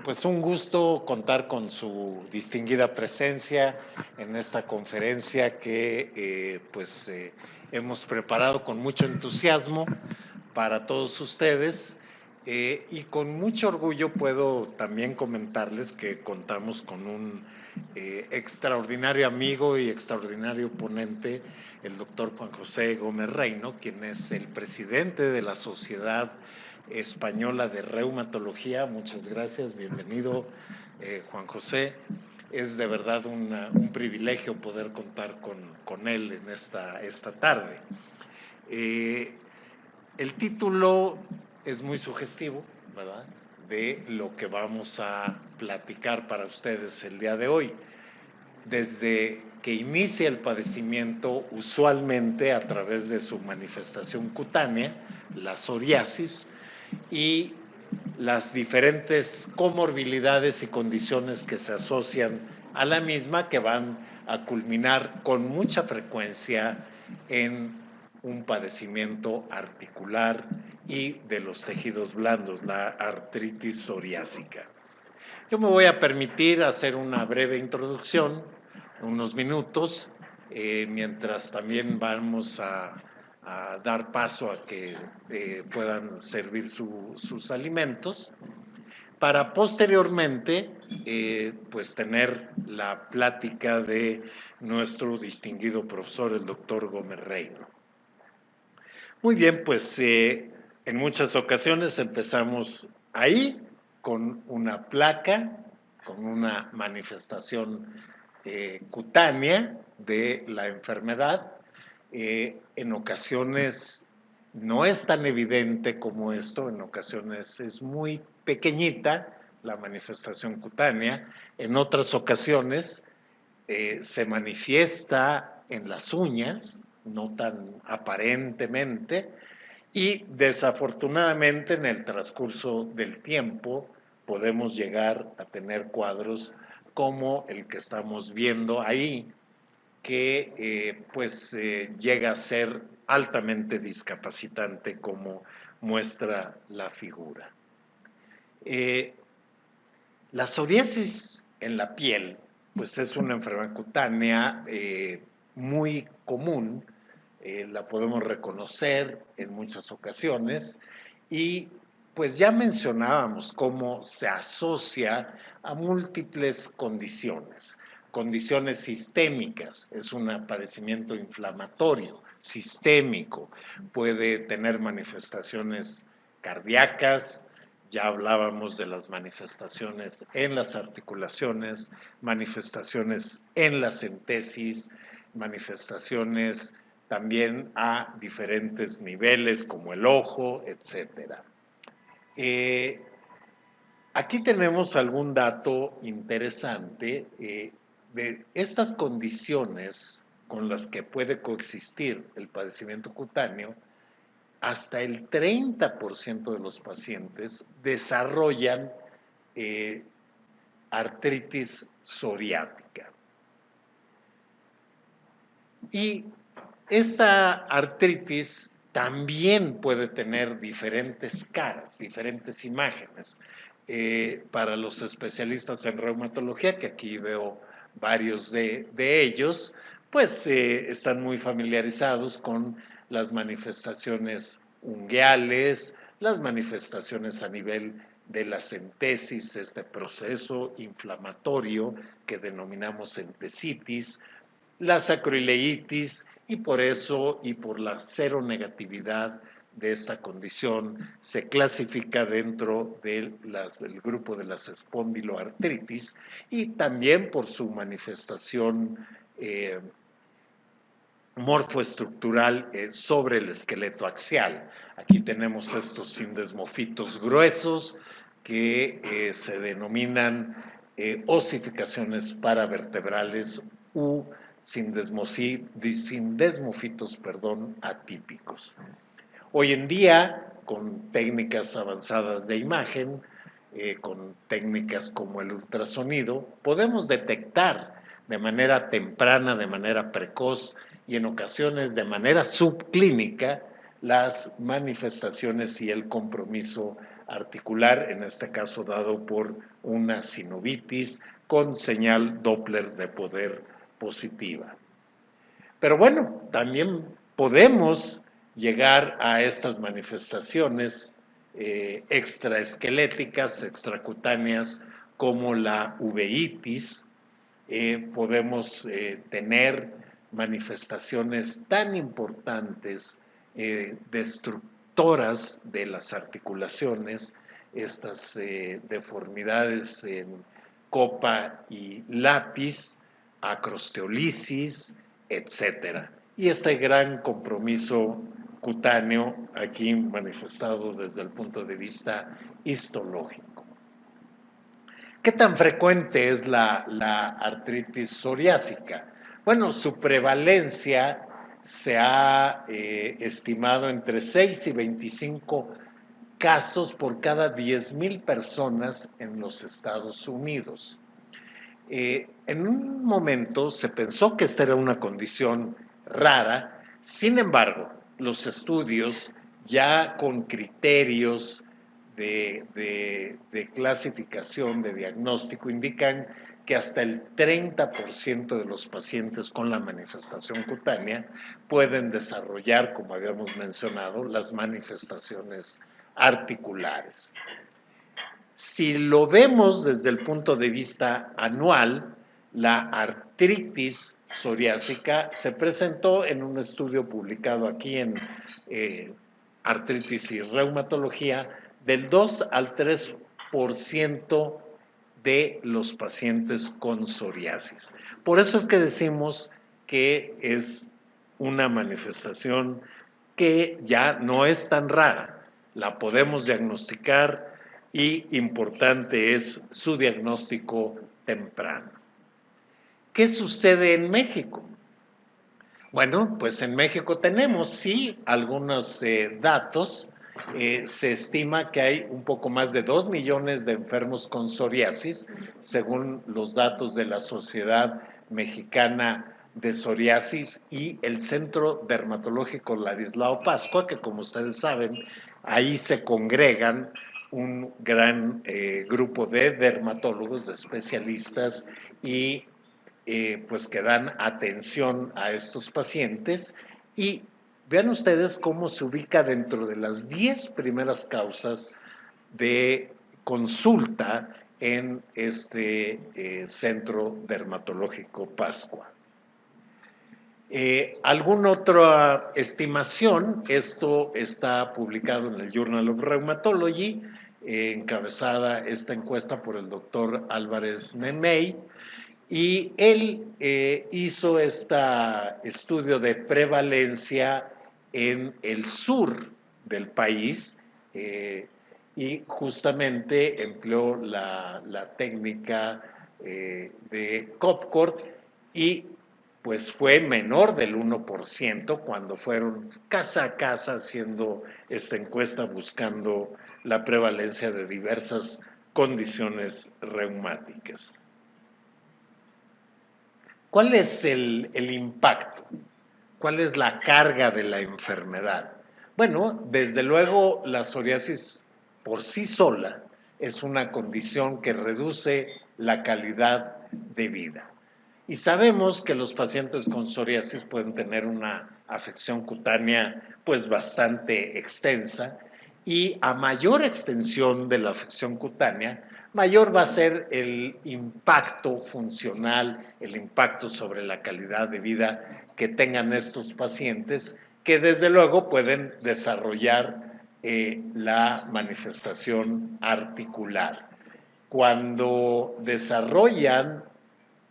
Pues un gusto contar con su distinguida presencia en esta conferencia que hemos preparado con mucho entusiasmo para todos ustedes y con mucho orgullo puedo también comentarles que contamos con un extraordinario amigo y extraordinario ponente, el doctor Juan José Gómez Reino, quien es el presidente de la Sociedad Española de Reumatología. Muchas gracias, bienvenido Juan José. Es de verdad un privilegio poder contar con él en esta tarde. El título es muy sugestivo, ¿verdad?, de lo que vamos a platicar para ustedes el día de hoy. Desde que inicia el padecimiento, usualmente a través de su manifestación cutánea, la psoriasis, y las diferentes comorbilidades y condiciones que se asocian a la misma, que van a culminar con mucha frecuencia en un padecimiento articular y de los tejidos blandos, la artritis psoriásica. Yo me voy a permitir hacer una breve introducción, unos minutos, mientras también vamos a dar paso a que puedan servir sus alimentos, para posteriormente pues tener la plática de nuestro distinguido profesor, el doctor Gómez Reino. Muy bien, pues en muchas ocasiones empezamos ahí con una placa, con una manifestación cutánea de la enfermedad. En ocasiones no es tan evidente como esto, en ocasiones es muy pequeñita la manifestación cutánea, en otras ocasiones se manifiesta en las uñas, no tan aparentemente, y desafortunadamente en el transcurso del tiempo podemos llegar a tener cuadros como el que estamos viendo ahí, que llega a ser altamente discapacitante, como muestra la figura. La psoriasis en la piel pues es una enfermedad cutánea muy común, la podemos reconocer en muchas ocasiones, y pues ya mencionábamos cómo se asocia a múltiples condiciones sistémicas. Es un padecimiento inflamatorio, sistémico, puede tener manifestaciones cardíacas. Ya hablábamos de las manifestaciones en las articulaciones, manifestaciones en la entesis, manifestaciones también a diferentes niveles como el ojo, etc. Aquí tenemos algún dato interesante de estas condiciones con las que puede coexistir el padecimiento cutáneo. Hasta el 30% de los pacientes desarrollan artritis psoriática. Y esta artritis también puede tener diferentes caras, diferentes imágenes. Para los especialistas en reumatología, que aquí veo varios de ellos, pues están muy familiarizados con las manifestaciones ungueales, las manifestaciones a nivel de la entesis, este proceso inflamatorio que denominamos entesitis, la sacroileitis, y por eso y por la seronegatividad de esta condición se clasifica dentro del grupo de las espondiloartritis, y también por su manifestación morfoestructural sobre el esqueleto axial. Aquí tenemos estos sindesmofitos gruesos que se denominan osificaciones paravertebrales u sindesmofitos atípicos. Hoy en día, con técnicas avanzadas de imagen, con técnicas como el ultrasonido, podemos detectar de manera temprana, de manera precoz y en ocasiones de manera subclínica las manifestaciones y el compromiso articular, en este caso dado por una sinovitis con señal Doppler de poder positiva. Pero bueno, también podemos llegar a estas manifestaciones extraesqueléticas, extracutáneas, como la uveitis. Podemos tener manifestaciones tan importantes, destructoras de las articulaciones, estas deformidades en copa y lápiz, acrosteolisis, etcétera. Y este gran compromiso cutáneo aquí manifestado desde el punto de vista histológico. ¿Qué tan frecuente es la artritis psoriásica? Bueno, su prevalencia se ha estimado entre 6 y 25 casos por cada 10,000 personas en los Estados Unidos. En un momento se pensó que esta era una condición rara, sin embargo, los estudios ya con criterios de clasificación, de diagnóstico, indican que hasta el 30% de los pacientes con la manifestación cutánea pueden desarrollar, como habíamos mencionado, las manifestaciones articulares. Si lo vemos desde el punto de vista anual, la artritis psoriásica se presentó en un estudio publicado aquí en Artritis y Reumatología del 2 al 3% de los pacientes con psoriasis. Por eso es que decimos que es una manifestación que ya no es tan rara, la podemos diagnosticar y importante es su diagnóstico temprano. ¿Qué sucede en México? Bueno, pues en México tenemos, sí, algunos datos. Se estima que hay un poco más de 2 millones de enfermos con psoriasis, según los datos de la Sociedad Mexicana de Psoriasis y el Centro Dermatológico Ladislao Pascua, que como ustedes saben, ahí se congregan un gran grupo de dermatólogos, de especialistas y pues que dan atención a estos pacientes y vean ustedes cómo se ubica dentro de las 10 primeras causas de consulta en este centro dermatológico Pascua. ¿Alguna otra estimación? Esto está publicado en el Journal of Rheumatology, encabezada esta encuesta por el doctor Álvarez Nemey, y él hizo este estudio de prevalencia en el sur del país y justamente empleó la técnica de Copcord y pues fue menor del 1% cuando fueron casa a casa haciendo esta encuesta buscando la prevalencia de diversas condiciones reumáticas. ¿Cuál es el impacto? ¿Cuál es la carga de la enfermedad? Bueno, desde luego la psoriasis por sí sola es una condición que reduce la calidad de vida. Y sabemos que los pacientes con psoriasis pueden tener una afección cutánea pues bastante extensa y a mayor extensión de la afección cutánea, mayor va a ser el impacto funcional, el impacto sobre la calidad de vida que tengan estos pacientes, que desde luego pueden desarrollar la manifestación articular. Cuando desarrollan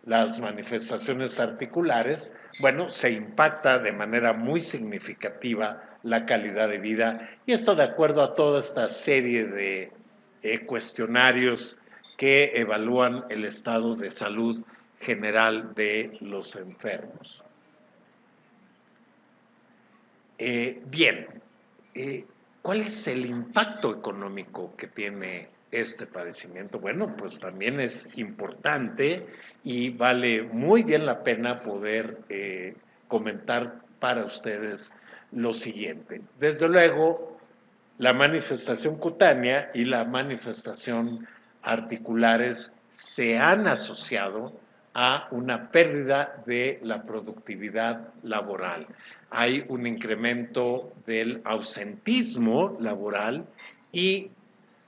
las manifestaciones articulares, bueno, se impacta de manera muy significativa la calidad de vida y esto de acuerdo a toda esta serie de cuestionarios que evalúan el estado de salud general de los enfermos. Bien, ¿cuál es el impacto económico que tiene este padecimiento? Bueno, pues también es importante y vale muy bien la pena poder comentar para ustedes lo siguiente. Desde luego, la manifestación cutánea y la manifestación articulares se han asociado a una pérdida de la productividad laboral. Hay un incremento del ausentismo laboral y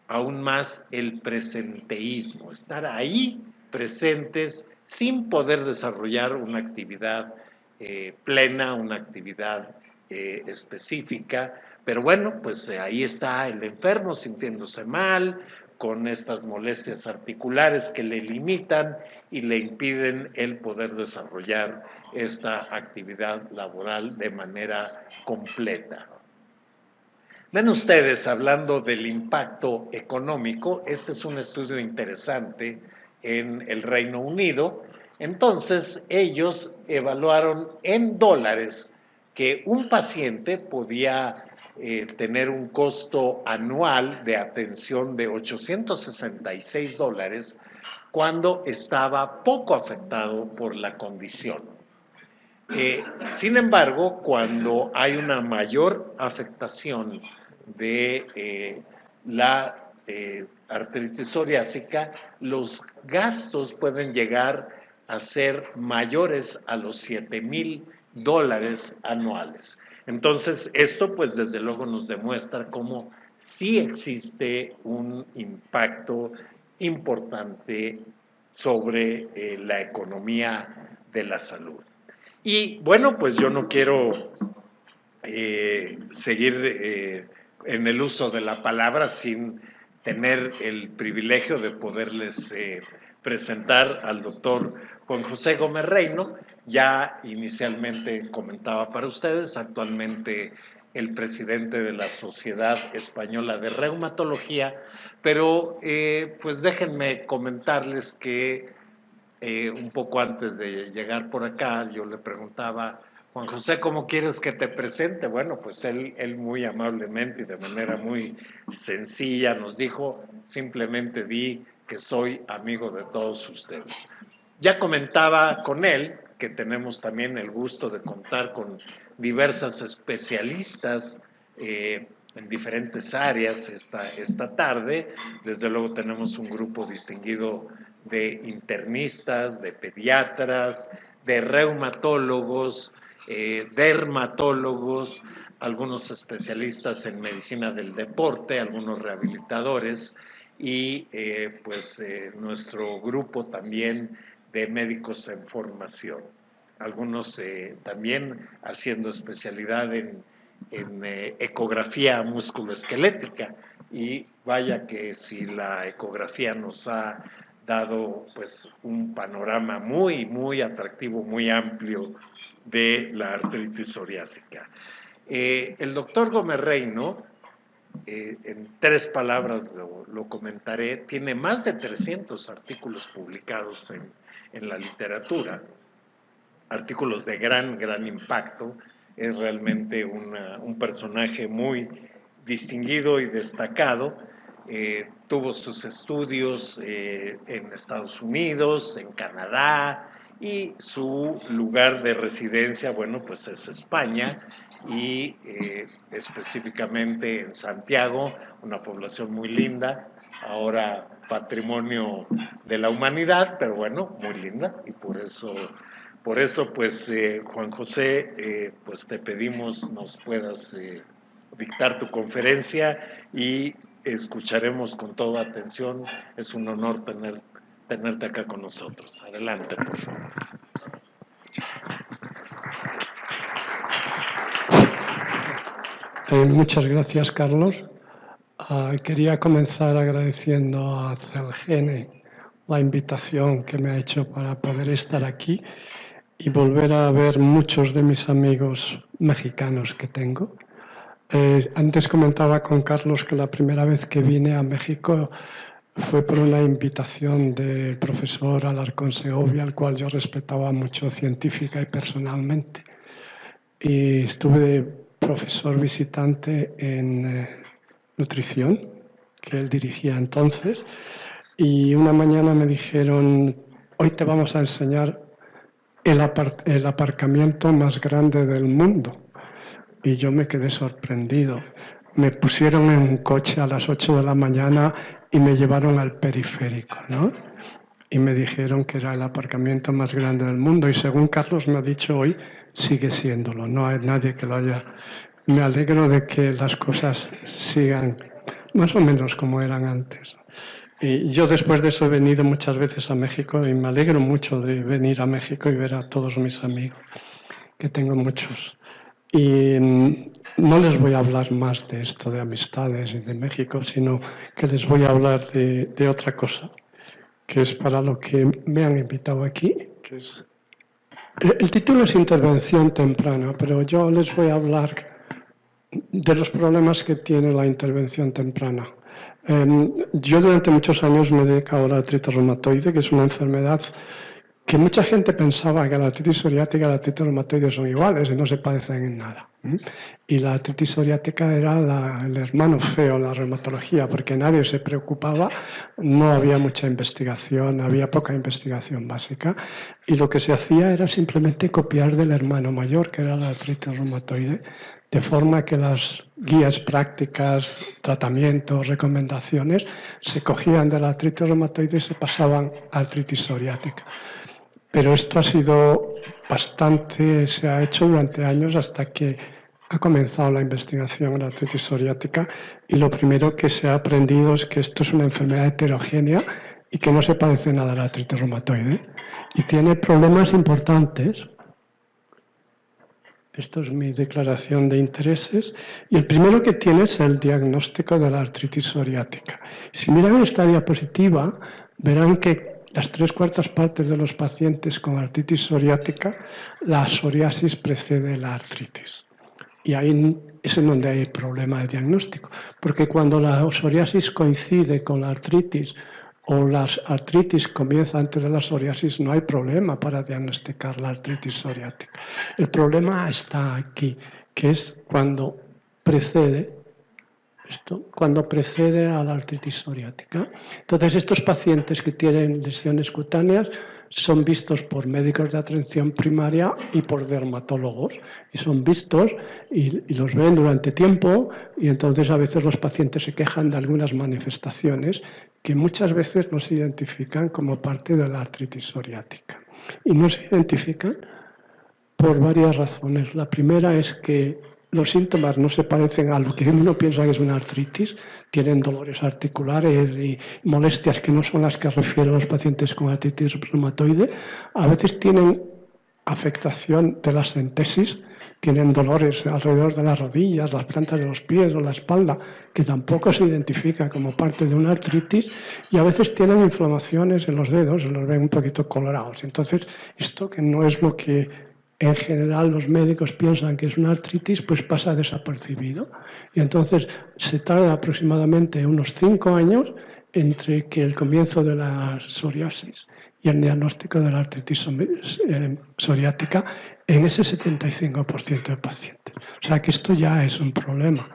aún más el presenteísmo, estar ahí presentes sin poder desarrollar una actividad plena, una actividad específica. Pero bueno, pues ahí está el enfermo sintiéndose mal, con estas molestias articulares que le limitan y le impiden el poder desarrollar esta actividad laboral de manera completa. Ven ustedes, hablando del impacto económico, este es un estudio interesante en el Reino Unido. Entonces, ellos evaluaron en dólares que un paciente podía tener un costo anual de atención de $866 cuando estaba poco afectado por la condición. Sin embargo, cuando hay una mayor afectación de la artritis psoriásica, los gastos pueden llegar a ser mayores a los $7,000 anuales. Entonces, esto pues desde luego nos demuestra cómo sí existe un impacto importante sobre la economía de la salud. Y bueno, pues yo no quiero seguir en el uso de la palabra sin tener el privilegio de poderles presentar al doctor Juan José Gómez Reino. Ya inicialmente comentaba para ustedes, actualmente el presidente de la Sociedad Española de Reumatología, pero pues déjenme comentarles que un poco antes de llegar por acá, yo le preguntaba, Juan José, ¿cómo quieres que te presente? Bueno, pues él muy amablemente y de manera muy sencilla nos dijo, simplemente di que soy amigo de todos ustedes. Ya comentaba con él que tenemos también el gusto de contar con diversas especialistas en diferentes áreas esta tarde. Desde luego tenemos un grupo distinguido de internistas, de pediatras, de reumatólogos, dermatólogos, algunos especialistas en medicina del deporte, algunos rehabilitadores y nuestro grupo también de médicos en formación. Algunos también haciendo especialidad en ecografía musculoesquelética, y vaya que si la ecografía nos ha dado pues un panorama muy atractivo, muy amplio de la artritis psoriásica. El doctor Gómez Reino, en 3 palabras lo comentaré, tiene más de 300 artículos publicados en la literatura, artículos de gran impacto. Es realmente un personaje muy distinguido y destacado. Tuvo sus estudios en Estados Unidos, en Canadá, y su lugar de residencia, bueno, pues es España, y específicamente en Santiago, una población muy linda, ahora patrimonio de la humanidad, pero bueno, muy linda, y por eso pues Juan José, pues te pedimos nos puedas dictar tu conferencia y escucharemos con toda atención. Es un honor tenerte acá con nosotros. Adelante, por favor. Muchas gracias, Carlos. Quería comenzar agradeciendo a Celgene la invitación que me ha hecho para poder estar aquí y volver a ver muchos de mis amigos mexicanos que tengo. Antes comentaba con Carlos que la primera vez que vine a México fue por una invitación del profesor Alarcón Segovia, al cual yo respetaba mucho científica y personalmente. Y estuve de profesor visitante en nutrición, que él dirigía entonces, y una mañana me dijeron, hoy te vamos a enseñar el aparcamiento más grande del mundo. Y yo me quedé sorprendido. me pusieron en un coche a las 8 de la mañana y me llevaron al periférico, ¿no? Y me dijeron que era el aparcamiento más grande del mundo y según Carlos me ha dicho hoy, sigue siéndolo. No hay nadie que lo haya. Me alegro de que las cosas sigan más o menos como eran antes. Y yo después de eso he venido muchas veces a México y me alegro mucho de venir a México y ver a todos mis amigos, que tengo muchos. Y no les voy a hablar más de esto, de amistades y de México, sino que les voy a hablar de otra cosa, que es para lo que me han invitado aquí, que es... El título es Intervención temprana, pero yo les voy a hablar de los problemas que tiene la intervención temprana. Yo durante muchos años me he dedicado a la artritis reumatoide, que es una enfermedad que mucha gente pensaba que la artritis psoriática y la artritis reumatoide son iguales y no se parecen en nada. Y la artritis psoriática era el hermano feo en la reumatología, porque nadie se preocupaba, no había mucha investigación, había poca investigación básica, y lo que se hacía era simplemente copiar del hermano mayor, que era la artritis reumatoide, de forma que las guías prácticas, tratamientos, recomendaciones, se cogían de la artritis reumatoide y se pasaban a artritis psoriática. Pero esto ha sido bastante, se ha hecho durante años hasta que ha comenzado la investigación en la artritis psoriática y lo primero que se ha aprendido es que esto es una enfermedad heterogénea y que no se parece nada a la artritis reumatoide y tiene problemas importantes. Esto es mi declaración de intereses y el primero que tiene es el diagnóstico de la artritis psoriática. Si miran esta diapositiva, verán que las 3/4 partes de los pacientes con artritis psoriática, la psoriasis precede la artritis. Y ahí es en donde hay el problema de diagnóstico, porque cuando la psoriasis coincide con la artritis o la artritis comienza antes de la psoriasis, no hay problema para diagnosticar la artritis psoriática. El problema está aquí, que es cuando precede a la artritis psoriática. Entonces, estos pacientes que tienen lesiones cutáneas son vistos por médicos de atención primaria y por dermatólogos. Y son vistos y los ven durante tiempo y entonces a veces los pacientes se quejan de algunas manifestaciones que muchas veces no se identifican como parte de la artritis psoriática. Y no se identifican por varias razones. La primera es que los síntomas no se parecen a lo que uno piensa que es una artritis, tienen dolores articulares y molestias que no son las que refieren los pacientes con artritis reumatoide. A veces tienen afectación de la sentesis, tienen dolores alrededor de las rodillas, las plantas de los pies o la espalda, que tampoco se identifica como parte de una artritis, y a veces tienen inflamaciones en los dedos, se los ven un poquito colorados. Entonces, esto que no es lo que en general los médicos piensan que es una artritis, pues pasa desapercibido. Y entonces se tarda aproximadamente unos 5 años entre que el comienzo de la psoriasis y el diagnóstico de la artritis psoriática en ese 75% de pacientes. O sea que esto ya es un problema,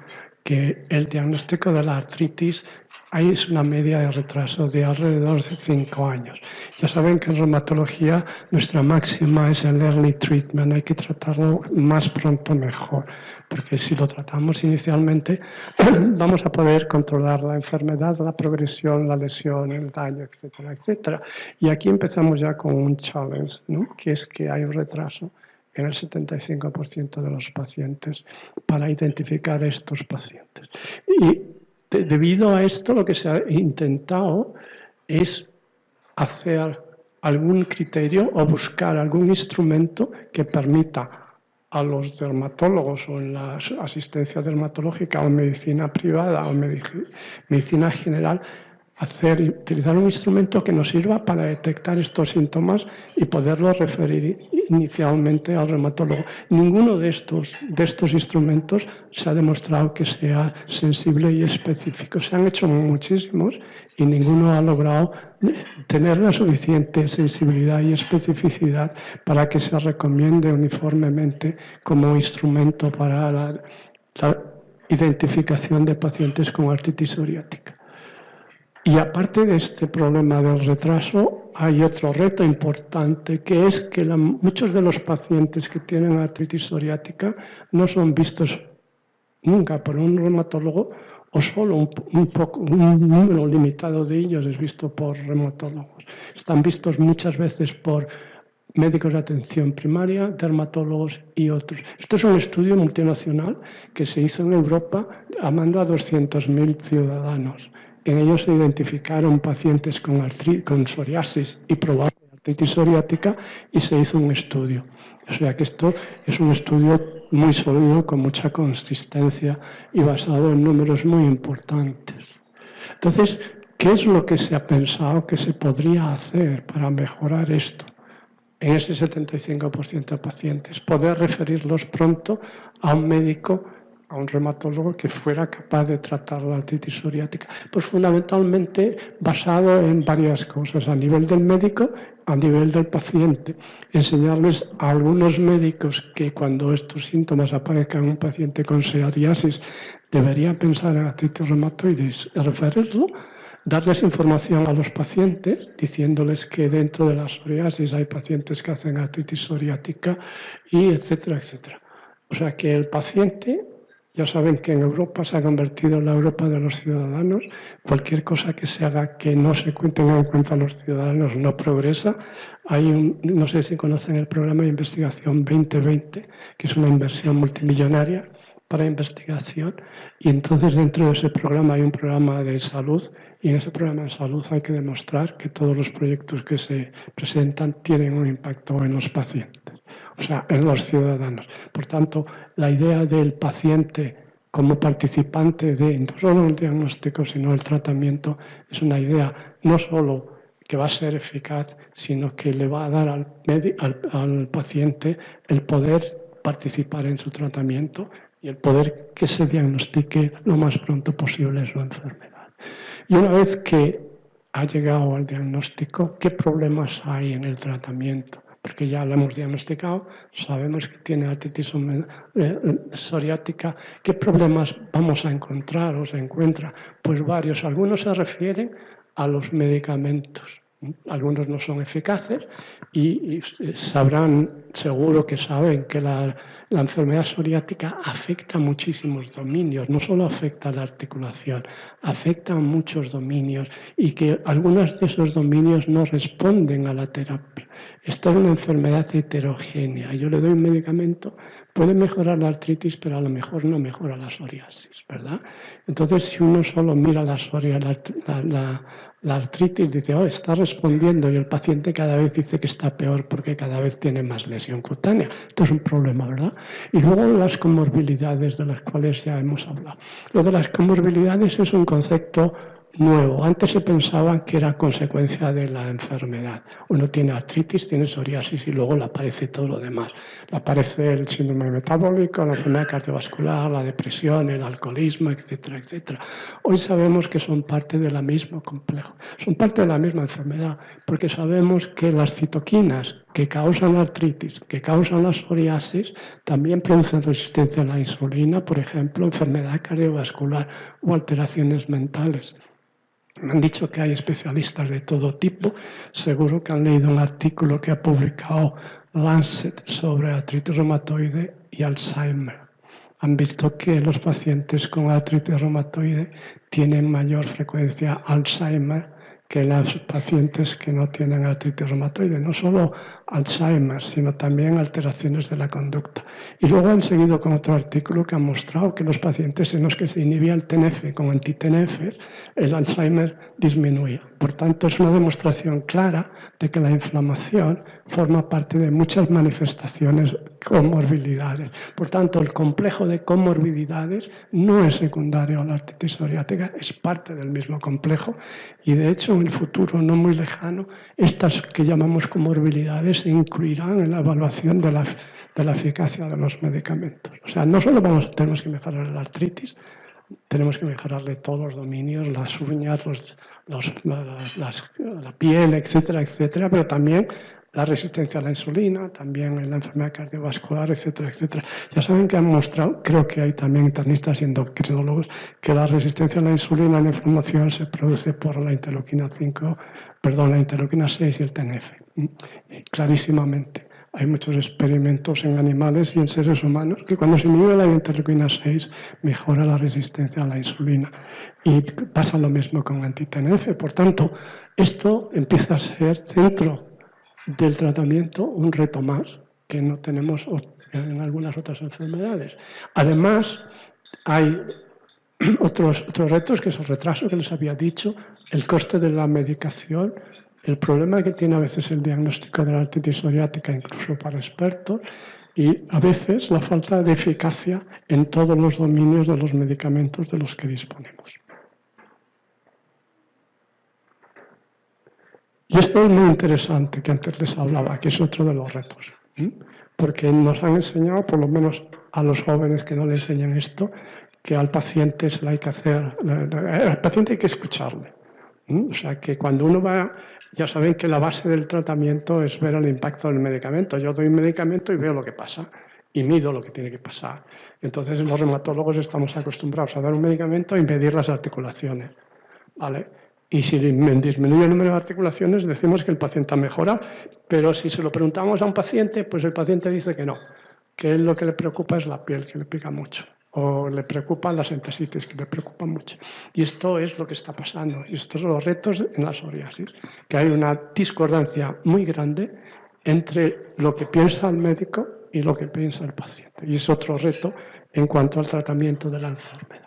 que el diagnóstico de la artritis ahí es una media de retraso de alrededor de 5 años. Ya saben que en reumatología nuestra máxima es el early treatment, hay que tratarlo más pronto mejor, porque si lo tratamos inicialmente vamos a poder controlar la enfermedad, la progresión, la lesión, el daño, etcétera, etcétera. Y aquí empezamos ya con un challenge, ¿no? Que es que hay un retraso en el 75% de los pacientes para identificar a estos pacientes. Y debido a esto, lo que se ha intentado es hacer algún criterio o buscar algún instrumento que permita a los dermatólogos o en la asistencia dermatológica o medicina privada o medicina general utilizar un instrumento que nos sirva para detectar estos síntomas y poderlos referir inicialmente al reumatólogo. Ninguno de estos instrumentos se ha demostrado que sea sensible y específico. Se han hecho muchísimos y ninguno ha logrado tener la suficiente sensibilidad y especificidad para que se recomiende uniformemente como instrumento para la identificación de pacientes con artritis psoriática. Y aparte de este problema del retraso, hay otro reto importante, que es que muchos de los pacientes que tienen artritis psoriática no son vistos nunca por un reumatólogo, o solo un número limitado de ellos es visto por reumatólogos. Están vistos muchas veces por médicos de atención primaria, dermatólogos y otros. Esto es un estudio multinacional que se hizo en Europa llamando a 200.000 ciudadanos. En ellos se identificaron pacientes con psoriasis y probable artritis psoriática y se hizo un estudio. O sea que esto es un estudio muy sólido, con mucha consistencia y basado en números muy importantes. Entonces, ¿qué es lo que se ha pensado que se podría hacer para mejorar esto? En ese 75% de pacientes, poder referirlos pronto a un médico, a un reumatólogo que fuera capaz de tratar la artritis psoriática. Pues fundamentalmente basado en varias cosas, a nivel del médico, a nivel del paciente. Enseñarles a algunos médicos que cuando estos síntomas aparezcan en un paciente con psoriasis, debería pensar en artritis reumatoide y referirlo. Darles información a los pacientes, diciéndoles que dentro de la psoriasis hay pacientes que hacen artritis psoriática, y etcétera, etcétera. O sea que el paciente, ya saben que en Europa se ha convertido en la Europa de los ciudadanos. Cualquier cosa que se haga que no se tenga en cuenta a los ciudadanos no progresa. Hay no sé si conocen el programa de investigación 2020, que es una inversión multimillonaria para investigación, y entonces dentro de ese programa hay un programa de salud, y en ese programa de salud hay que demostrar que todos los proyectos que se presentan tienen un impacto en los pacientes, o sea, en los ciudadanos. Por tanto, la idea del paciente como participante de no solo el diagnóstico, sino el tratamiento, es una idea no solo que va a ser eficaz, sino que le va a dar al paciente el poder participar en su tratamiento y el poder que se diagnostique lo más pronto posible su enfermedad. Y una vez que ha llegado al diagnóstico, ¿qué problemas hay en el tratamiento? Porque ya lo hemos diagnosticado, sabemos que tiene artritis psoriática. ¿Qué problemas vamos a encontrar o se encuentra? Pues varios. Algunos se refieren a los medicamentos. Algunos no son eficaces y sabrán, seguro que saben que la enfermedad psoriática afecta a muchísimos dominios, no solo afecta a la articulación, afecta a muchos dominios y que algunos de esos dominios no responden a la terapia. Esta es una enfermedad heterogénea. Yo le doy un medicamento, puede mejorar la artritis, pero a lo mejor no mejora la psoriasis, ¿verdad? Entonces, si uno solo mira la artritis, dice, oh, está respondiendo, y el paciente cada vez dice que está peor porque cada vez tiene más lesión cutánea. Esto es un problema, ¿verdad? Y luego las comorbilidades de las cuales ya hemos hablado. Lo de las comorbilidades es un concepto nuevo. Antes se pensaba que era consecuencia de la enfermedad. Uno tiene artritis, tiene psoriasis y luego le aparece todo lo demás. Le aparece el síndrome metabólico, la enfermedad cardiovascular, la depresión, el alcoholismo, etcétera, etcétera. Hoy sabemos que son parte del mismo complejo. Son parte de la misma enfermedad porque sabemos que las citoquinas que causan la artritis, que causan la psoriasis, también producen resistencia a la insulina, por ejemplo, enfermedad cardiovascular o alteraciones mentales. Me han dicho que hay especialistas de todo tipo. Seguro que han leído un artículo que ha publicado Lancet sobre artritis reumatoide y Alzheimer. Han visto que los pacientes con artritis reumatoide tienen mayor frecuencia Alzheimer que los pacientes que no tienen artritis reumatoide. No solo Alzheimer, sino también alteraciones de la conducta. Y luego han seguido con otro artículo que ha mostrado que los pacientes en los que se inhibía el TNF con anti-TNF, el Alzheimer disminuía. Por tanto, es una demostración clara de que la inflamación forma parte de muchas manifestaciones comorbilidades. Por tanto, el complejo de comorbilidades no es secundario a la artritis psoriática, es parte del mismo complejo y, de hecho, en el futuro no muy lejano, estas que llamamos comorbilidades se incluirán en la evaluación de la eficacia de los medicamentos. O sea, no solo tenemos que mejorar la artritis, tenemos que mejorarle todos los dominios, las uñas, la piel, etcétera, etcétera, pero también la resistencia a la insulina, también la enfermedad cardiovascular, etcétera, etcétera. Ya saben que han mostrado, creo que hay también internistas y endocrinólogos, que la resistencia a la insulina en la inflamación se produce por la interleuquina 6 y el TNF, clarísimamente. Hay muchos experimentos en animales y en seres humanos que cuando se inhibe la interleuquina 6 mejora la resistencia a la insulina. Y pasa lo mismo con anti-TNF. Por tanto, esto empieza a ser dentro del tratamiento un reto más que no tenemos en algunas otras enfermedades. Además, hay otros retos, que es el retraso que les había dicho, el coste de la medicación, el problema que tiene a veces el diagnóstico de la artritis psoriática, incluso para expertos, y a veces la falta de eficacia en todos los dominios de los medicamentos de los que disponemos. Y esto es muy interesante, que antes les hablaba, que es otro de los retos, porque nos han enseñado, por lo menos a los jóvenes que no le enseñan esto, que al paciente se le hay que hacer, al paciente hay que escucharle. O sea, que cuando uno va, ya saben que la base del tratamiento es ver el impacto del medicamento. Yo doy un medicamento y veo lo que pasa, y mido lo que tiene que pasar. Entonces, los reumatólogos estamos acostumbrados a dar un medicamento y medir las articulaciones, ¿vale? Y si disminuye el número de articulaciones, decimos que el paciente ha mejorado, pero si se lo preguntamos a un paciente, pues el paciente dice que no, que él lo que le preocupa es la piel, que le pica mucho, o le preocupan las entesitis, que le preocupan mucho. Y esto es lo que está pasando, y estos son los retos en la psoriasis, que hay una discordancia muy grande entre lo que piensa el médico y lo que piensa el paciente. Y es otro reto en cuanto al tratamiento de la enfermedad.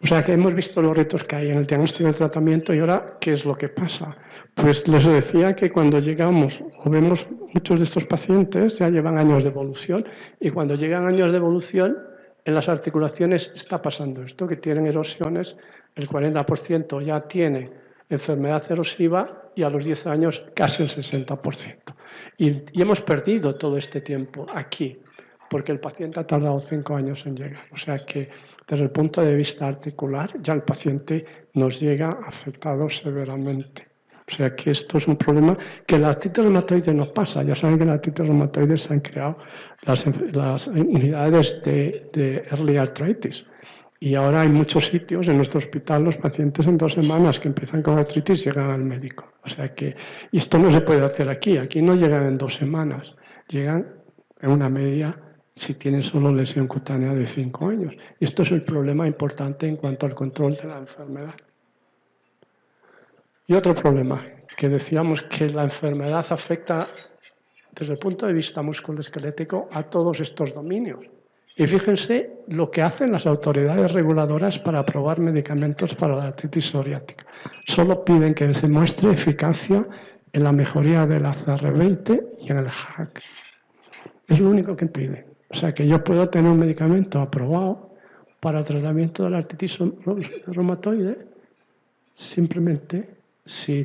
O sea que hemos visto los retos que hay en el diagnóstico y el tratamiento, y ahora, ¿qué es lo que pasa? Pues les decía que cuando llegamos o vemos muchos de estos pacientes ya llevan años de evolución, y cuando llegan años de evolución, en las articulaciones está pasando esto, que tienen erosiones, el 40% ya tiene enfermedad erosiva y a los 10 años casi el 60%. Y hemos perdido todo este tiempo aquí, porque el paciente ha tardado 5 años en llegar. O sea que desde el punto de vista articular ya el paciente nos llega afectado severamente. O sea que esto es un problema que en la artritis reumatoide no pasa. Ya saben que en la artritis reumatoide se han creado las unidades de early arthritis. Y ahora hay muchos sitios en nuestro hospital, los pacientes en 2 semanas que empiezan con artritis llegan al médico. O sea que, y esto no se puede hacer aquí. Aquí no llegan en 2 semanas, llegan en una media si tienen solo lesión cutánea de 5 años. Y esto es el problema importante en cuanto al control de la enfermedad. Y otro problema, que decíamos que la enfermedad afecta desde el punto de vista musculoesquelético a todos estos dominios. Y fíjense lo que hacen las autoridades reguladoras para aprobar medicamentos para la artritis psoriática. Solo piden que se muestre eficacia en la mejoría de la CR20 y en el HAC. Es lo único que piden. O sea que yo puedo tener un medicamento aprobado para el tratamiento de la artritis reumatoide simplemente si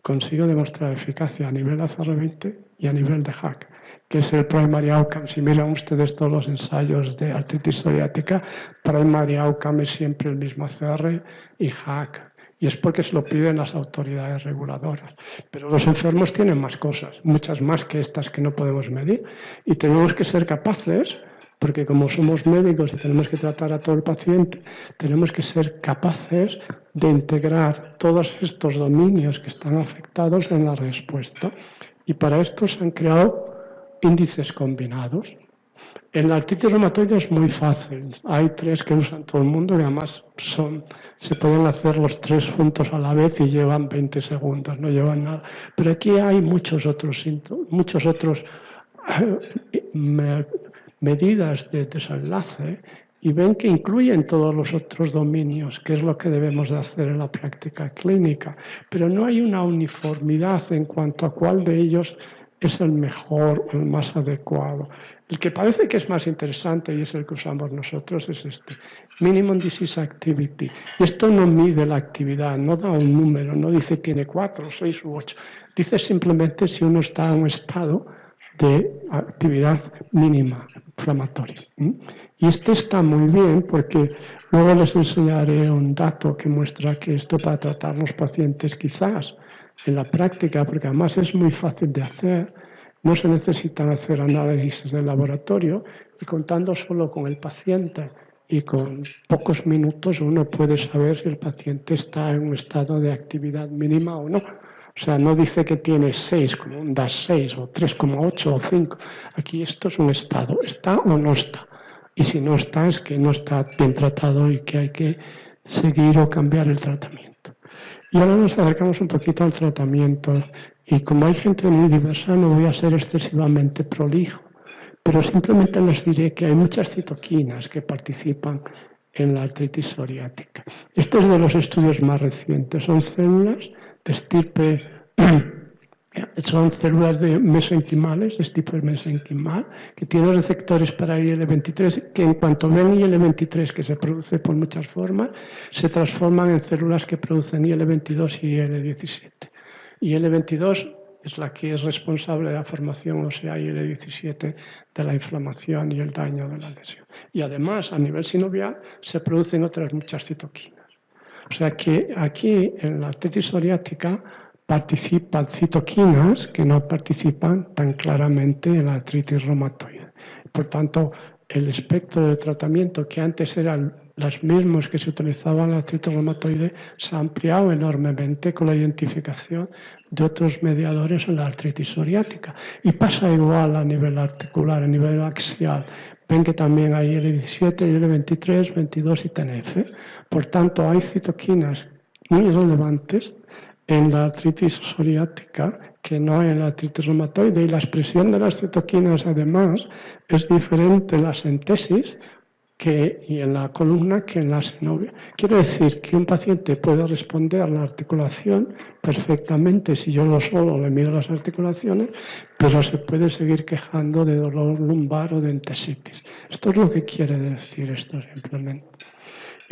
consigo demostrar eficacia a nivel ACR20 y a nivel de HAC, que es el primary outcome. Si miran ustedes todos los ensayos de artritis psoriática, primary outcome es siempre el mismo ACR y HAC. Y es porque se lo piden las autoridades reguladoras. Pero los enfermos tienen más cosas, muchas más que estas que no podemos medir. Y tenemos que ser capaces, porque como somos médicos y tenemos que tratar a todo el paciente, tenemos que ser capaces de integrar todos estos dominios que están afectados en la respuesta. Y para esto se han creado índices combinados. En la artritis reumatoide es muy fácil. Hay 3 que usan todo el mundo y además se pueden hacer los 3 juntos a la vez y llevan 20 segundos, no llevan nada. Pero aquí hay muchos otros medidas de desenlace y ven que incluyen todos los otros dominios, que es lo que debemos de hacer en la práctica clínica. Pero no hay una uniformidad en cuanto a cuál de ellos es el mejor o el más adecuado. El que parece que es más interesante, y es el que usamos nosotros, es este, Minimum Disease Activity. Y esto no mide la actividad, no da un número, no dice tiene 4, 6 u 8. Dice simplemente si uno está en un estado de actividad mínima inflamatoria. Y este está muy bien porque luego les enseñaré un dato que muestra que esto para tratar los pacientes quizás en la práctica, porque además es muy fácil de hacer, no se necesitan hacer análisis de laboratorio y contando solo con el paciente y con pocos minutos uno puede saber si el paciente está en un estado de actividad mínima o no. O sea, no dice que tiene 6, como un DAS6, o 3,8 o 5. Aquí esto es un estado, está o no está. Y si no está, es que no está bien tratado y que hay que seguir o cambiar el tratamiento. Y ahora nos acercamos un poquito al tratamiento. Y como hay gente muy diversa, no voy a ser excesivamente prolijo, pero simplemente les diré que hay muchas citoquinas que participan en la artritis psoriática. Esto es de los estudios más recientes. Son células de estirpe, son células de mesenquimales, de estirpe mesenquimal, que tienen receptores para IL-23, que en cuanto ven IL-23, que se produce por muchas formas, se transforman en células que producen IL-22 y IL-17. IL-22 es la que es responsable de la formación ósea y IL-17 de la inflamación y el daño de la lesión. Y además, a nivel sinovial, se producen otras muchas citoquinas. O sea que aquí, en la artritis psoriática, participan citoquinas que no participan tan claramente en la artritis reumatoide. Por tanto, el espectro de tratamiento, que antes eran los mismos que se utilizaban en la artritis reumatoide, se ha ampliado enormemente con la identificación de otros mediadores en la artritis psoriática. Y pasa igual a nivel articular, a nivel axial. Ven que también hay IL-17, IL-23, 22 y TNF. Por tanto, hay citoquinas muy relevantes en la artritis psoriática que no hay en la artritis reumatoide. Y la expresión de las citoquinas, además, es diferente en la sentesis y en la columna que en la sinovia. Quiere decir que un paciente puede responder a la articulación perfectamente si yo solo le mido las articulaciones, pero se puede seguir quejando de dolor lumbar o de entesitis. Esto es lo que quiere decir esto simplemente.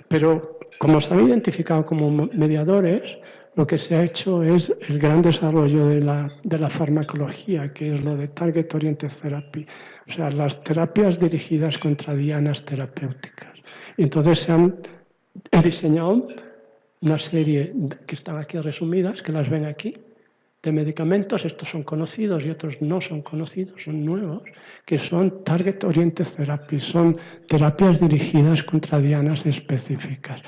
Pero como se han identificado como mediadores, lo que se ha hecho es el gran desarrollo de la farmacología, que es lo de Target Oriented Therapy, o sea, las terapias dirigidas contra dianas terapéuticas. Y entonces se han diseñado una serie que están aquí resumidas, que las ven aquí, de medicamentos. Estos son conocidos y otros no son conocidos, son nuevos, que son Target Oriented Therapy, son terapias dirigidas contra dianas específicas.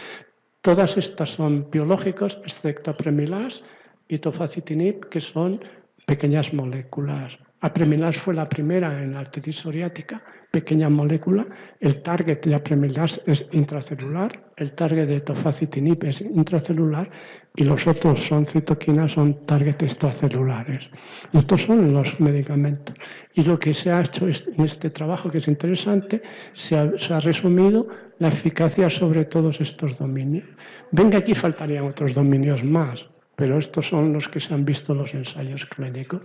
Todas estas son biológicos, excepto apremilás y tofacitinib, que son pequeñas moléculas. Apremilás fue la primera en la artritis psoriática, pequeña molécula. El target de apremilás es intracelular, el target de tofacitinib es intracelular y los otros son citoquinas, son target extracelulares. Estos son los medicamentos. Y lo que se ha hecho en este trabajo, que es interesante, se ha resumido la eficacia sobre todos estos dominios. Ven que aquí faltarían otros dominios más, pero estos son los que se han visto en los ensayos clínicos.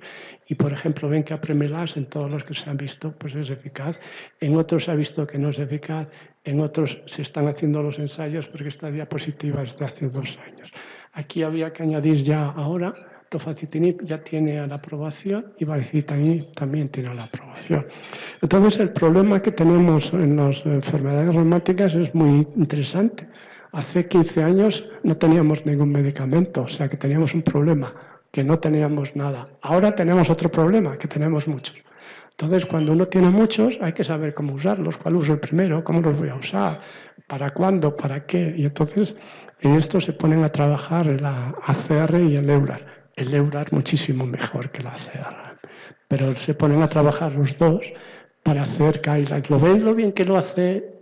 Y, por ejemplo, ven que apremilás en todos los que se han visto pues es eficaz. En otros se ha visto que no es eficaz. En otros se están haciendo los ensayos porque esta diapositiva es de hace 2 años. Aquí habría que añadir ya ahora, tofacitinib ya tiene la aprobación y baricitinib también tiene la aprobación. Entonces, el problema que tenemos en las enfermedades reumáticas es muy interesante. Hace 15 años no teníamos ningún medicamento, o sea que teníamos un problema, que no teníamos nada. Ahora tenemos otro problema, que tenemos muchos. Entonces, cuando uno tiene muchos, hay que saber cómo usarlos, cuál uso el primero, cómo los voy a usar, para cuándo, para qué. Y entonces, en esto se ponen a trabajar la ACR y el EULAR. El EULAR muchísimo mejor que la ACR, pero se ponen a trabajar los dos para hacer guidelines. ¿Lo ven lo bien que lo hace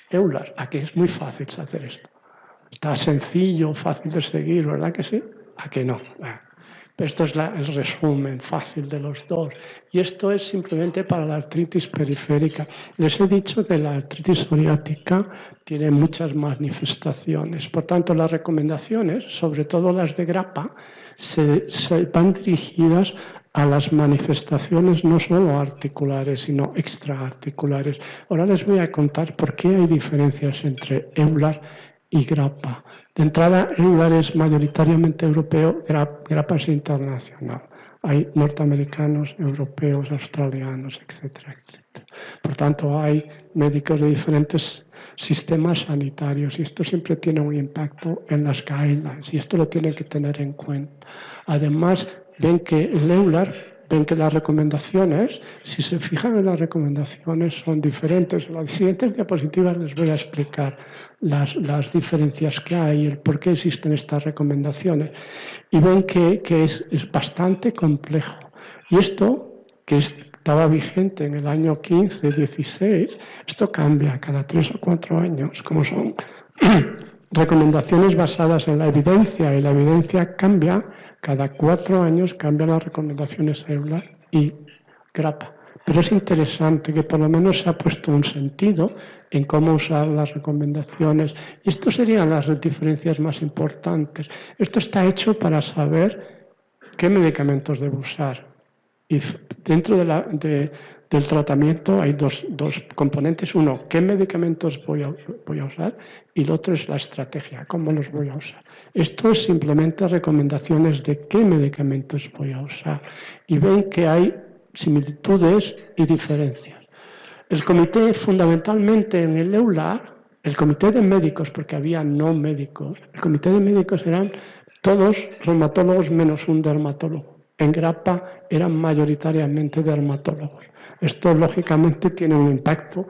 EULAR? Aquí es muy fácil hacer esto. Está sencillo, fácil de seguir, ¿verdad que sí? ¿A que no? Pero esto es el resumen fácil de los dos. Y esto es simplemente para la artritis periférica. Les he dicho que la artritis psoriática tiene muchas manifestaciones. Por tanto, las recomendaciones, sobre todo las de grapa, se van dirigidas a las manifestaciones no solo articulares, sino extraarticulares. Ahora les voy a contar por qué hay diferencias entre EULAR y grapa. De entrada, EULAR es mayoritariamente europeo, grapa es internacional. Hay norteamericanos, europeos, australianos, etcétera, etcétera. Por tanto, hay médicos de diferentes sistemas sanitarios y esto siempre tiene un impacto en las guidelines y esto lo tienen que tener en cuenta. Además, ven que el EULAR ven que las recomendaciones, si se fijan en las recomendaciones, son diferentes. En las siguientes diapositivas les voy a explicar las diferencias que hay, el por qué existen estas recomendaciones. Y ven que es bastante complejo. Y esto, que estaba vigente en el año 15, 16, esto cambia cada 3 o 4 años, como son recomendaciones basadas en la evidencia, y la evidencia cambia, cada 4 años cambian las recomendaciones EULAR y GRAPPA. Pero es interesante que por lo menos se ha puesto un sentido en cómo usar las recomendaciones. Y esto serían las diferencias más importantes. Esto está hecho para saber qué medicamentos debo usar. Y dentro del tratamiento hay dos componentes. Uno, qué medicamentos voy a usar, y el otro es la estrategia, cómo los voy a usar. Esto es simplemente recomendaciones de qué medicamentos voy a usar. Y ven que hay similitudes y diferencias. El comité, fundamentalmente en el EULAR, el comité de médicos, porque había no médicos, el comité de médicos eran todos reumatólogos menos un dermatólogo. En GRAPPA eran mayoritariamente dermatólogos. Esto, lógicamente, tiene un impacto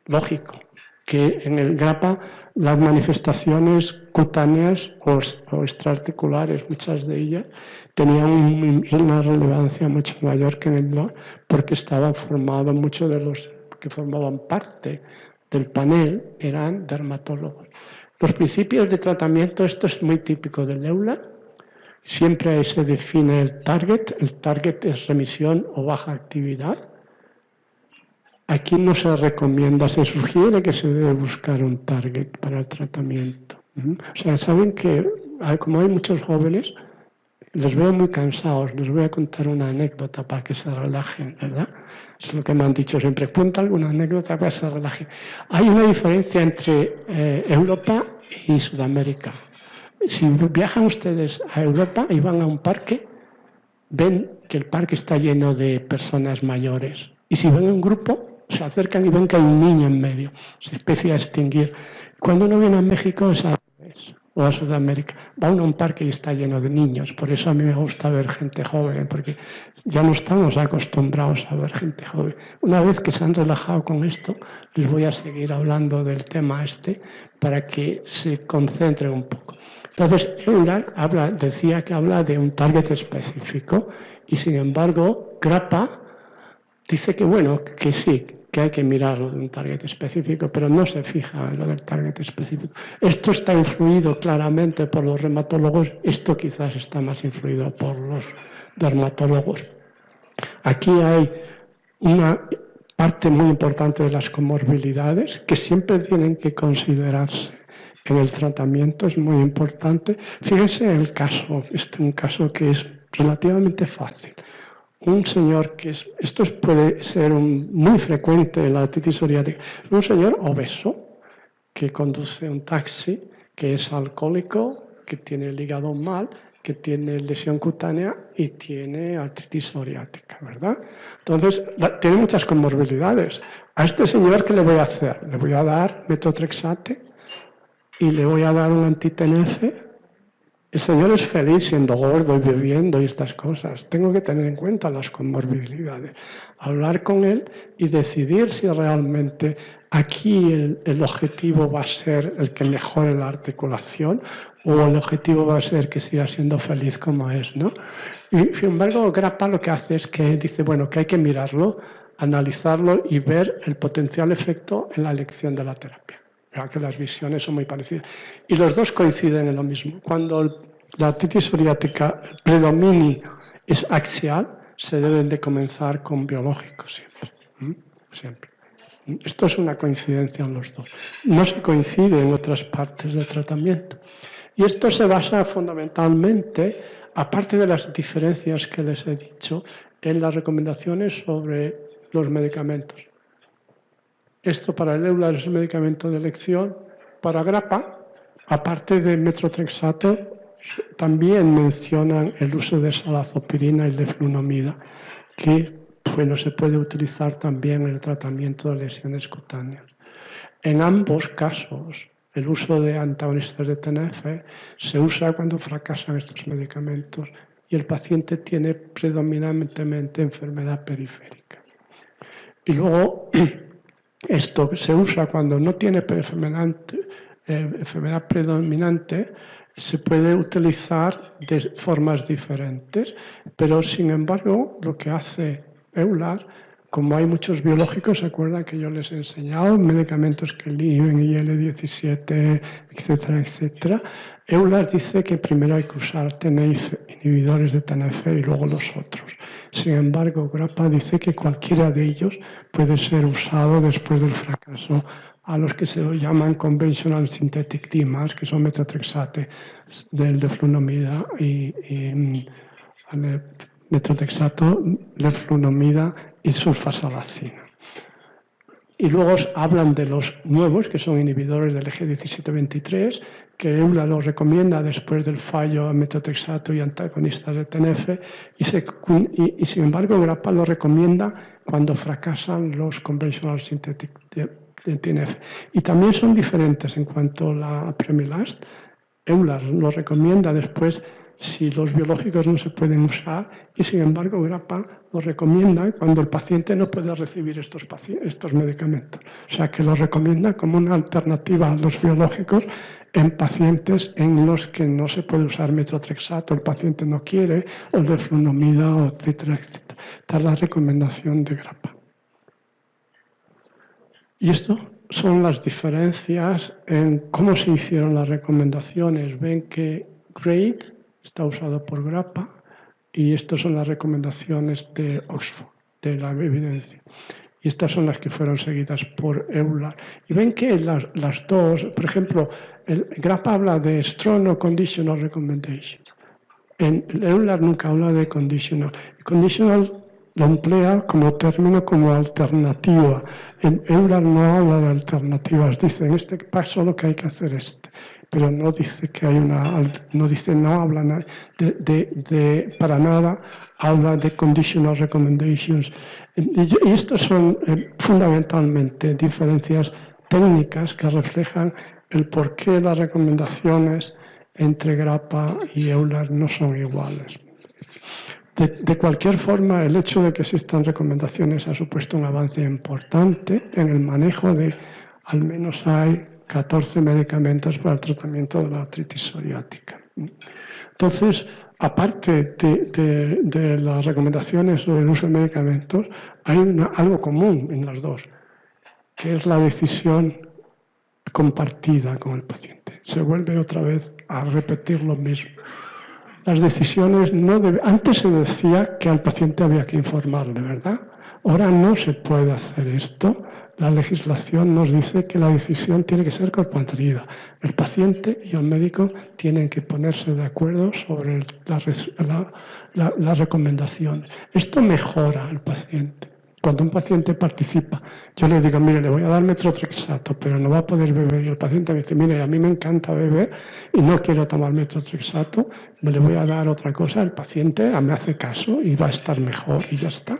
lógico, que en el GRAPPA las manifestaciones cutáneas o extraarticulares, muchas de ellas, tenían una relevancia mucho mayor que en el LOR, porque estaban formados, muchos de los que formaban parte del panel eran dermatólogos. Los principios de tratamiento, esto es muy típico del EULAR. Siempre se define el target es remisión o baja actividad. Aquí no se recomienda, se sugiere que se debe buscar un target para el tratamiento. O sea, saben que como hay muchos jóvenes, los veo muy cansados. Les voy a contar una anécdota para que se relajen, ¿verdad? Es lo que me han dicho siempre. Cuenta alguna anécdota para que se relajen. Hay una diferencia entre Europa y Sudamérica. Si viajan ustedes a Europa y van a un parque, ven que el parque está lleno de personas mayores. Y si ven un grupo, se acercan y ven que hay un niño en medio. Se empieza a extinguir. Cuando uno viene a México es al revés, o a Sudamérica. Va uno a un parque y está lleno de niños. Por eso a mí me gusta ver gente joven, porque ya no estamos acostumbrados a ver gente joven. Una vez que se han relajado con esto, les voy a seguir hablando del tema para que se concentren un poco. Entonces, EULAR decía que habla de un target específico, y sin embargo, GRAPPA dice que bueno, que sí, que hay que mirarlo de un target específico, pero no se fija en lo del target específico. Esto está influido claramente por los reumatólogos, esto quizás está más influido por los dermatólogos. Aquí hay una parte muy importante de las comorbilidades que siempre tienen que considerarse en el tratamiento, es muy importante. Fíjense en el caso, un caso que es relativamente fácil. Un señor esto puede ser muy frecuente en la artritis psoriática, un señor obeso que conduce un taxi, que es alcohólico, que tiene el hígado mal, que tiene lesión cutánea y tiene artritis psoriática, ¿verdad? Entonces, tiene muchas comorbilidades. A este señor, ¿qué le voy a hacer? Le voy a dar metotrexate y le voy a dar un anti-TNF. El señor es feliz siendo gordo y bebiendo y estas cosas. Tengo que tener en cuenta las comorbilidades. Hablar con él y decidir si realmente aquí el objetivo va a ser el que mejore la articulación o el objetivo va a ser que siga siendo feliz como es, ¿no? Y sin embargo, GRAPPA lo que hace es que dice, bueno, que hay que mirarlo, analizarlo y ver el potencial efecto en la elección de la terapia. Que las visiones son muy parecidas. Y los dos coinciden en lo mismo. Cuando la artritis psoriática predomine es axial, se deben de comenzar con biológicos siempre. Esto es una coincidencia en los dos. No se coincide en otras partes del tratamiento. Y esto se basa fundamentalmente, aparte de las diferencias que les he dicho, en las recomendaciones sobre los medicamentos. Esto para el EULAR es el medicamento de elección. Para GRAPPA, aparte de metotrexate, también mencionan el uso de salazopirina y de flunomida, que se puede utilizar también en el tratamiento de lesiones cutáneas. En ambos casos, el uso de antagonistas de TNF se usa cuando fracasan estos medicamentos y el paciente tiene predominantemente enfermedad periférica. Y luego esto se usa cuando no tiene enfermedad predominante, se puede utilizar de formas diferentes, pero sin embargo lo que hace EULAR, como hay muchos biológicos, ¿se acuerdan que yo les he enseñado? Medicamentos que inhiben IL-17, etcétera, etcétera. EULAR dice que primero hay que usar TNF, inhibidores de TNF y luego los otros. Sin embargo, Grappa dice que cualquiera de ellos puede ser usado después del fracaso a los que se llaman Conventional Synthetic DMARDs, que son metotrexate, del deflunomida y metotrexato, deflunomida y sulfasalazina. Y luego hablan de los nuevos, que son inhibidores del eje 17-23, que EULAR los recomienda después del fallo a metotrexato y antagonistas de TNF, y sin embargo Grappa lo recomienda cuando fracasan los Conventional Synthetic de TNF. Y también son diferentes en cuanto a la Premilast. EULAR lo recomienda después si los biológicos no se pueden usar, y sin embargo Grappa lo recomienda cuando el paciente no puede recibir estos medicamentos. O sea que lo recomienda como una alternativa a los biológicos en pacientes en los que no se puede usar metotrexato, el paciente no quiere, o deflunomida, etcétera, etcétera. Esta es la recomendación de Grappa. Y esto son las diferencias en cómo se hicieron las recomendaciones. Ven que GRADE está usado por Grappa y estas son las recomendaciones de Oxford, de la evidencia. Y estas son las que fueron seguidas por EULAR. Y ven que las dos, por ejemplo, Grappa habla de strong o conditional recommendations. En EULAR nunca habla de conditional. Conditional lo emplea como término, como alternativa. En EULAR no habla de alternativas, dice en este paso lo que hay que hacer pero no dice que hay no habla para nada, habla de conditional recommendations. Y estos son fundamentalmente diferencias técnicas que reflejan el por qué las recomendaciones entre Grappa y EULAR no son iguales. De cualquier forma, el hecho de que existan recomendaciones ha supuesto un avance importante en el manejo de, al menos hay 14 medicamentos para el tratamiento de la artritis psoriática. Entonces, aparte de las recomendaciones sobre el uso de medicamentos, hay algo común en las dos, que es la decisión compartida con el paciente. Se vuelve otra vez a repetir lo mismo. Las decisiones antes se decía que al paciente había que informarle, ¿verdad? Ahora no se puede hacer esto. La legislación nos dice que la decisión tiene que ser compartida. El paciente y el médico tienen que ponerse de acuerdo sobre las recomendaciones. Esto mejora al paciente. Cuando un paciente participa, yo le digo, mire, le voy a dar metotrexato, pero no va a poder beber. Y el paciente me dice, mire, a mí me encanta beber y no quiero tomar metotrexato, le voy a dar otra cosa. El paciente me hace caso y va a estar mejor y ya está.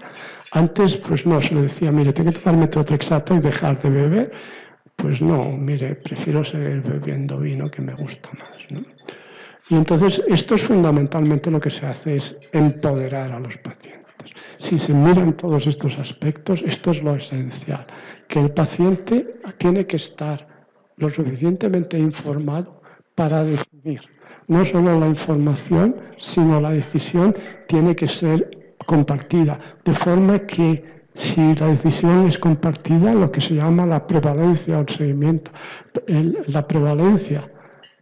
Antes, pues no, se le decía, mire, tiene que tomar metotrexato y dejar de beber. Pues no, mire, prefiero seguir bebiendo vino que me gusta más, ¿no? Y entonces, esto es fundamentalmente lo que se hace, es empoderar a los pacientes. Si se miran todos estos aspectos, esto es lo esencial, que el paciente tiene que estar lo suficientemente informado para decidir. No solo la información, sino la decisión tiene que ser compartida, de forma que si la decisión es compartida, lo que se llama la prevalencia o el seguimiento, la prevalencia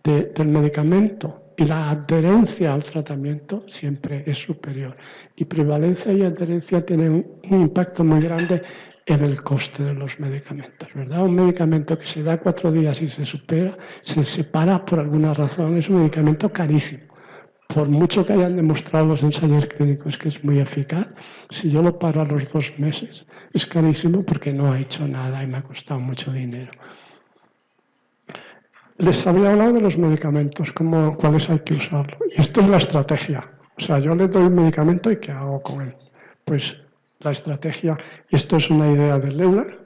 del medicamento y la adherencia al tratamiento siempre es superior. Y prevalencia y adherencia tienen un impacto muy grande en el coste de los medicamentos, ¿verdad? Un medicamento que se da 4 días y se separa por alguna razón, es un medicamento carísimo. Por mucho que hayan demostrado los ensayos clínicos que es muy eficaz, si yo lo paro a los 2 meses, es carísimo porque no ha hecho nada y me ha costado mucho dinero. Les había hablado de los medicamentos, cuáles hay que usarlo. Y esto es la estrategia. O sea, yo le doy un medicamento y ¿qué hago con él? Pues la estrategia, y esto es una idea de EULAR,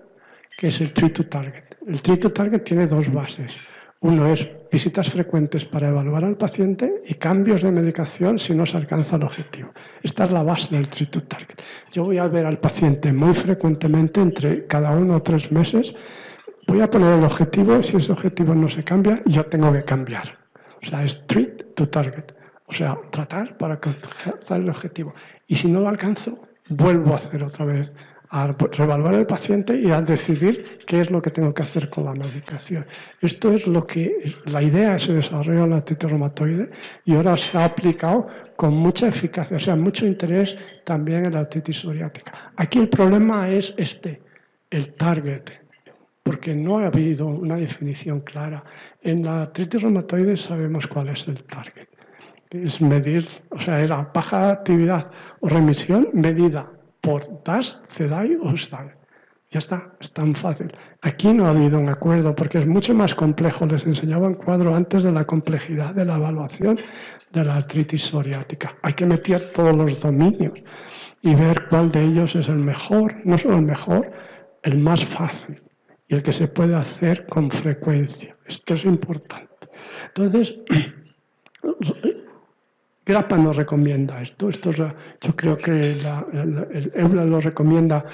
que es el treat to target. El treat to target tiene 2 bases. Uno es visitas frecuentes para evaluar al paciente y cambios de medicación si no se alcanza el objetivo. Esta es la base del Treat to Target. Yo voy a ver al paciente muy frecuentemente, entre cada 1 o 3 meses. Voy a poner el objetivo, si ese objetivo no se cambia, yo tengo que cambiar. O sea, es Treat to Target. O sea, tratar para alcanzar el objetivo. Y si no lo alcanzo, vuelvo a hacer otra vez, a reevaluar al paciente y a decidir qué es lo que tengo que hacer con la medicación. Esto es lo que la idea se desarrolló en la artritis reumatoide y ahora se ha aplicado con mucha eficacia, o sea, mucho interés también en la artritis psoriática. Aquí el problema es el target, porque no ha habido una definición clara. En la artritis reumatoide sabemos cuál es el target. Es medir, o sea, era baja de actividad o remisión medida por DAS, CDAI o SDAI. Ya está, es tan fácil. Aquí no ha habido un acuerdo porque es mucho más complejo. Les enseñaba un cuadro antes de la complejidad de la evaluación de la artritis psoriática. Hay que meter todos los dominios y ver cuál de ellos es el mejor, no solo el mejor, el más fácil y el que se puede hacer con frecuencia. Esto es importante. Entonces, Grappa no recomienda esto. Yo creo que el EULAR lo recomienda.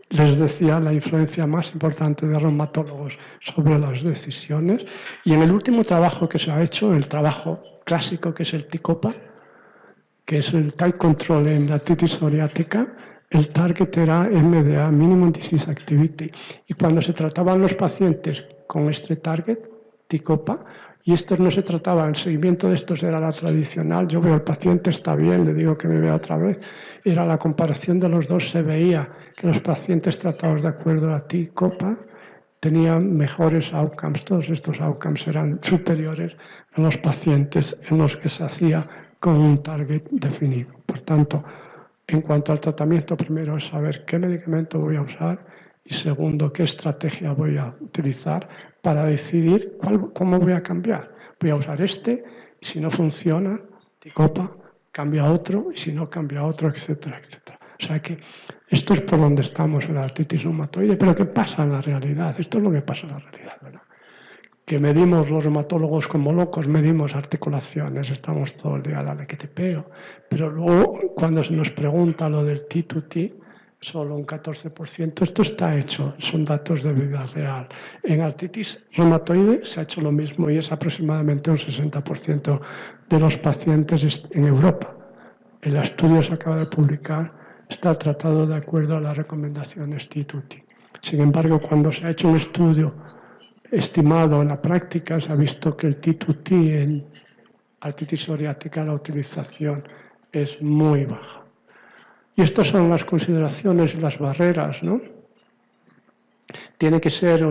Les decía, la influencia más importante de reumatólogos sobre las decisiones. Y en el último trabajo que se ha hecho, el trabajo clásico que es el TICOPA, que es el Tight Control en la artritis psoriática, el target era MDA, Minimum Disease Activity. Y cuando se trataban los pacientes con este target, TICOPA, y estos no se trataban, el seguimiento de estos era la tradicional, yo veo al paciente, está bien, le digo que me vea otra vez, era la comparación de los dos, se veía que los pacientes tratados de acuerdo a TICOPA tenían mejores outcomes, todos estos outcomes eran superiores a los pacientes en los que se hacía con un target definido. Por tanto, en cuanto al tratamiento, primero es saber qué medicamento voy a usar y segundo, qué estrategia voy a utilizar para decidir cómo voy a cambiar. Voy a usar y si no funciona, TICOPA, cambia a otro y si no cambia a otro, etcétera, etcétera. O sea que esto es por donde estamos en la artritis reumatoide, pero ¿qué pasa en la realidad? Esto es lo que pasa en la realidad, ¿verdad? Que medimos los reumatólogos como locos, medimos articulaciones, estamos todo el día, dale que te pego, pero luego cuando se nos pregunta lo del T2T, solo un 14%, esto está hecho, son datos de vida real. En artritis reumatoide se ha hecho lo mismo y es aproximadamente un 60% de los pacientes en Europa. El estudio se acaba de publicar, está tratado de acuerdo a las recomendaciones T2T. Sin embargo, cuando se ha hecho un estudio estimado en la práctica, se ha visto que el T2T en artritis psoriática, la utilización es muy baja. Y estas son las consideraciones y las barreras, ¿no? Tiene que ser,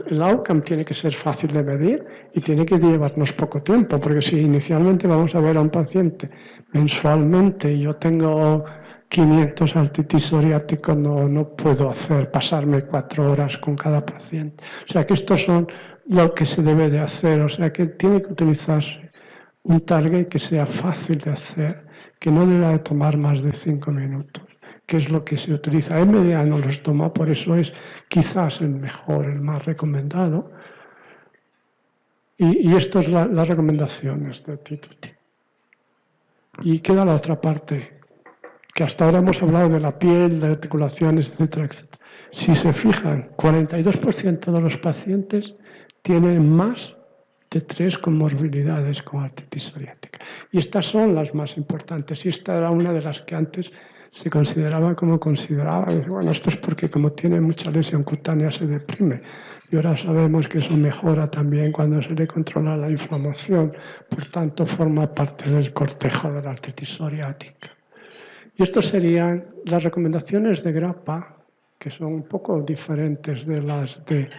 el outcome tiene que ser fácil de medir y tiene que llevarnos poco tiempo, porque si inicialmente vamos a ver a un paciente mensualmente y yo tengo 500 artritis psoriático, no puedo pasarme 4 horas con cada paciente. O sea que estos son lo que se debe de hacer, o sea que tiene que utilizarse un target que sea fácil de hacer, que no deba de tomar más de 5 minutos, que es lo que se utiliza. MDA no los toma, por eso es quizás el mejor, el más recomendado. Y esto es las recomendaciones de T2T. Y queda la otra parte, que hasta ahora hemos hablado de la piel, de articulaciones, etcétera, etcétera. Si se fijan, 42% de los pacientes tienen más de 3 comorbilidades con artritis psoriática. Y estas son las más importantes. Y esta era una de las que antes se consideraba como consideraba. Bueno, esto es porque como tiene mucha lesión cutánea se deprime. Y ahora sabemos que eso mejora también cuando se le controla la inflamación. Por tanto, forma parte del cortejo de la artritis psoriática. Y estas serían las recomendaciones de Grappa, que son un poco diferentes de las de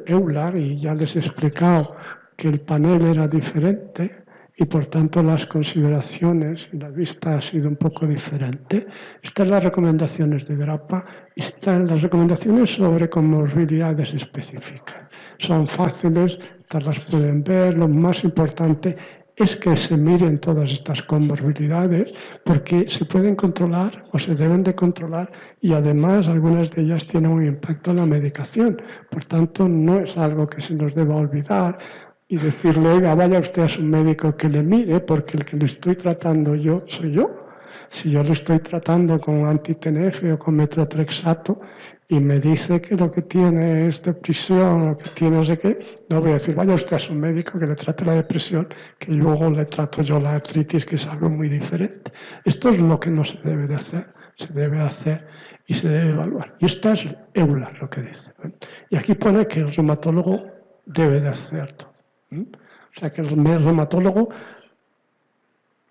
EULAR, y ya les he explicado que el panel era diferente y por tanto las consideraciones y la vista ha sido un poco diferente. Estas son las recomendaciones de Grappa y están las recomendaciones sobre comorbilidades específicas. Son fáciles, estas las pueden ver. Lo más importante es que se miren todas estas comorbilidades porque se pueden controlar o se deben de controlar y además algunas de ellas tienen un impacto en la medicación. Por tanto, no es algo que se nos deba olvidar y decirle, oiga, vaya usted a su médico que le mire porque el que le estoy tratando yo soy yo. Si yo le estoy tratando con anti-TNF o con metotrexato y me dice que lo que tiene es depresión o que tiene no sé qué, no voy a decir, vaya usted a su médico que le trate la depresión, que luego le trato yo la artritis, que es algo muy diferente. Esto es lo que no se debe de hacer, se debe hacer y se debe evaluar. Y esto es EULAR lo que dice. Y aquí pone que el reumatólogo debe de hacer todo. O sea que el reumatólogo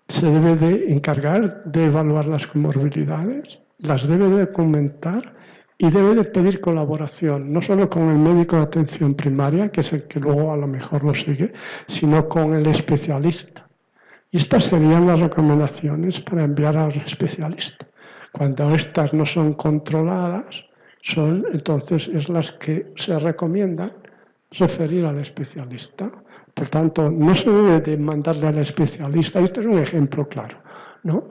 se debe de encargar de evaluar las comorbilidades, las debe de documentar y debe de pedir colaboración, no solo con el médico de atención primaria, que es el que luego a lo mejor lo sigue, sino con el especialista. Y estas serían las recomendaciones para enviar al especialista. Cuando estas no son controladas, entonces es las que se recomiendan referir al especialista. Por tanto, no se debe de mandarle al especialista. Este es un ejemplo claro, ¿no?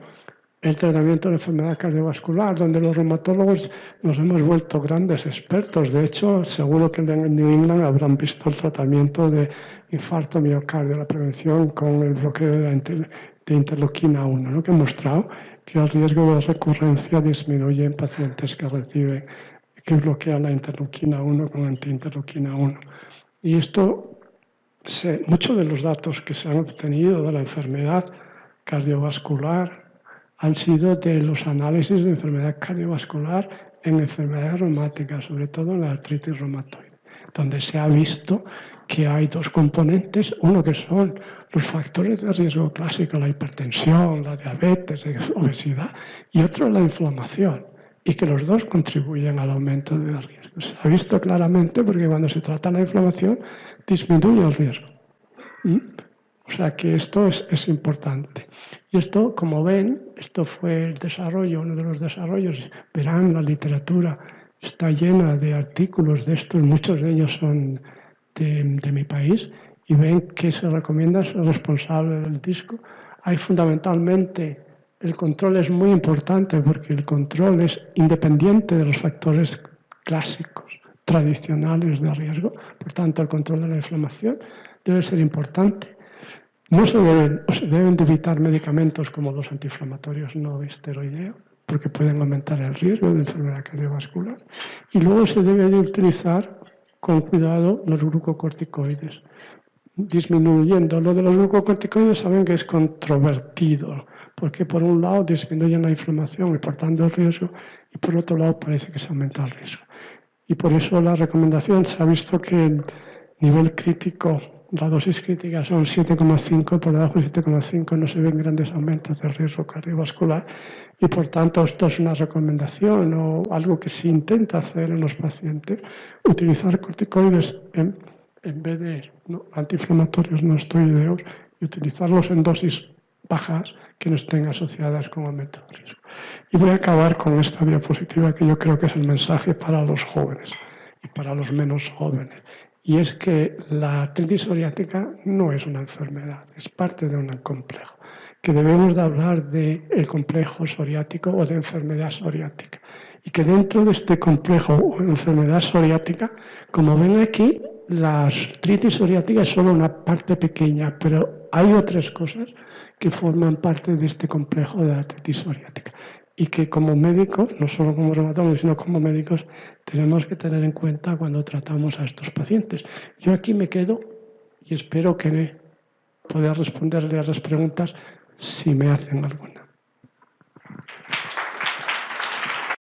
El tratamiento de enfermedad cardiovascular, donde los reumatólogos nos hemos vuelto grandes expertos. De hecho, seguro que en New England habrán visto el tratamiento de infarto miocardio, la prevención con el bloqueo de interleuquina 1, ¿no? Que ha mostrado que el riesgo de recurrencia disminuye en pacientes que bloquean la interleuquina 1 con antiinterleuquina 1. Y esto, muchos de los datos que se han obtenido de la enfermedad cardiovascular han sido de los análisis de enfermedad cardiovascular en enfermedades reumáticas, sobre todo en la artritis reumatoide, donde se ha visto que hay dos componentes, uno que son los factores de riesgo clásicos, la hipertensión, la diabetes, la obesidad, y otro la inflamación, y que los dos contribuyen al aumento del riesgo. Se ha visto claramente porque cuando se trata la inflamación disminuye el riesgo. O sea que esto es importante. Y esto, como ven, esto fue el desarrollo, uno de los desarrollos. Verán, la literatura está llena de artículos de estos, muchos de ellos son de mi país, y ven que se recomienda ser responsable del disco. Hay fundamentalmente, el control es muy importante porque el control es independiente de los factores clásicos, tradicionales de riesgo. Por tanto, el control de la inflamación debe ser importante. No se deben de evitar medicamentos como los antiinflamatorios no esteroideos, porque pueden aumentar el riesgo de enfermedad cardiovascular. Y luego se debe de utilizar con cuidado los glucocorticoides, disminuyendo. Lo de los glucocorticoides saben que es controvertido, porque por un lado disminuyen la inflamación y por tanto el riesgo, y por otro lado parece que se aumenta el riesgo. Y por eso la recomendación se ha visto que el nivel crítico, la dosis crítica son 7,5, por debajo de 7,5 no se ven grandes aumentos del riesgo cardiovascular y por tanto esto es una recomendación o algo que se intenta hacer en los pacientes, utilizar corticoides en vez de antiinflamatorios no esteroideos y utilizarlos en dosis bajas que no estén asociadas con aumento de riesgo. Y voy a acabar con esta diapositiva que yo creo que es el mensaje para los jóvenes y para los menos jóvenes. Y es que la artritis psoriática no es una enfermedad, es parte de un complejo. Que debemos de hablar del complejo psoriático o de enfermedad psoriática. Y que dentro de este complejo o enfermedad psoriática, como ven aquí, la artritis psoriática es solo una parte pequeña, pero hay otras cosas que forman parte de este complejo de la artritis psoriática. Y que como médicos, no solo como reumatólogos, sino como médicos, tenemos que tener en cuenta cuando tratamos a estos pacientes. Yo aquí me quedo y espero que pueda responderle a las preguntas si me hacen alguna.